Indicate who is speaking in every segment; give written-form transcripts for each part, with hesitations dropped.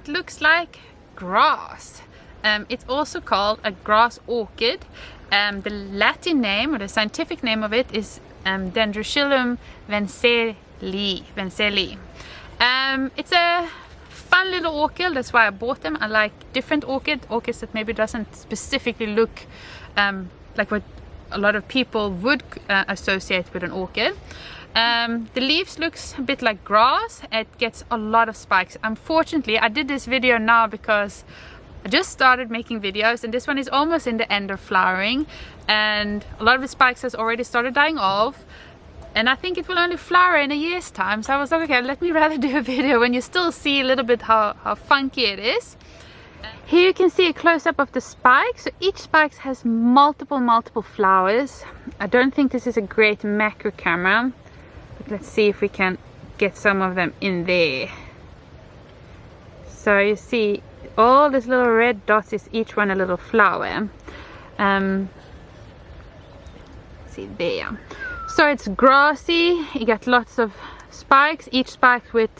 Speaker 1: what looks like grass. It's also called a grass orchid. The Latin name, or the scientific name of it, is Dendrochilum Wenzelii. It's a fun little orchid, that's why I bought them. I like different orchids that maybe doesn't specifically look like what a lot of people would associate with an orchid. The leaves looks a bit like grass. It gets a lot of spikes. Unfortunately, I did this video now because I just started making videos, and this one is almost in the end of flowering, and a lot of the spikes has already started dying off, and I think it will only flower in a year's time. So I was like, okay, let me rather do a video when you still see a little bit how funky it is. Here you can see a close-up of the spikes. So each spike has multiple flowers. I don't think this is a great macro camera, but let's see if we can get some of them in there. So you see all these little red dots is each one a little flower. Let's see there. So it's grassy, you get lots of spikes, each spike with,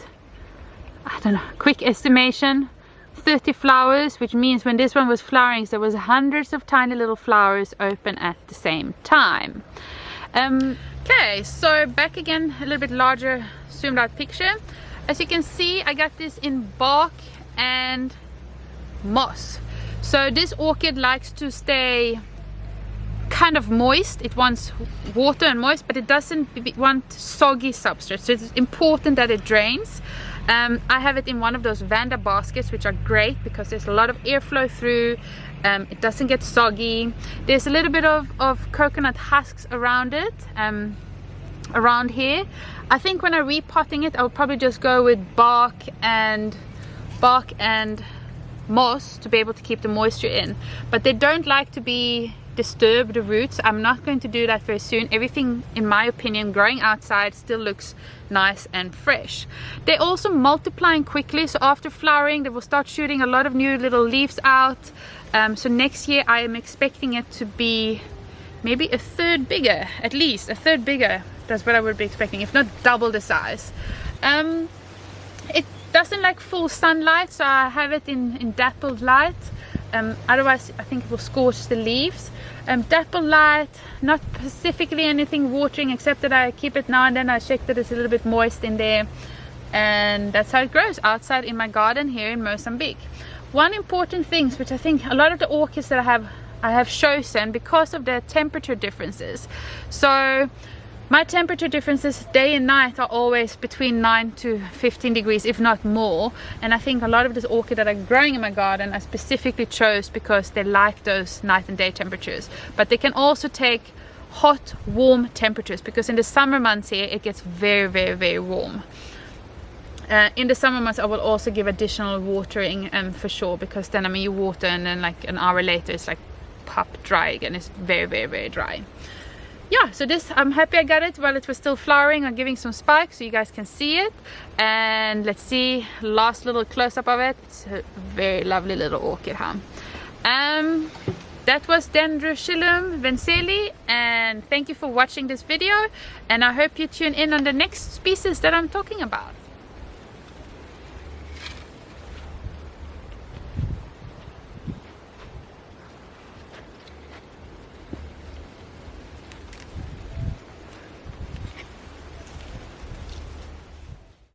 Speaker 1: I don't know, quick estimation, 30 flowers, which means when this one was flowering there was hundreds of tiny little flowers open at the same time. Okay, so back again, a little bit larger zoomed out picture. As you can see, I got this in bark and moss. So this orchid likes to stay kind of moist. It wants water and moist, but it doesn't want soggy substrate, so it's important that it drains. I have it in one of those Vanda baskets, which are great because there's a lot of airflow through. It doesn't get soggy. There's a little bit of coconut husks around it, around here. I think when I'm repotting it, I'll probably just go with bark and moss to be able to keep the moisture in, but they don't like to be disturbed, the roots. I'm not going to do that very soon. Everything, in my opinion, growing outside still looks nice and fresh. They're also multiplying quickly, so after flowering they will start shooting a lot of new little leaves out. So next year I am expecting it to be maybe a third bigger, at least a third bigger. That's what I would be expecting, if not double the size. It doesn't like full sunlight, so I have it in dappled light. Otherwise I think it will scorch the leaves. Dappled light, not specifically anything watering, except that I keep it now and then. I check that it's a little bit moist in there, and that's how it grows outside in my garden here in Mozambique. One important thing, which I think a lot of the orchids that I have chosen because of the temperature differences. So my temperature differences day and night are always between 9 to 15 degrees, if not more. And I think a lot of this orchid that are growing in my garden I specifically chose because they like those night and day temperatures. But they can also take hot, warm temperatures, because in the summer months here it gets very warm. In the summer months I will also give additional watering for sure, because then, I mean, you water and then like an hour later it's like pop dry again. It's very dry. Yeah, so this, I'm happy I got it while it was still flowering. I'm giving some spikes so you guys can see it. And let's see, last little close-up of it. It's a very lovely little orchid, huh? That was Dendrochilum Wenzelii, and thank you for watching this video, and I hope you tune in on the next species that I'm talking about.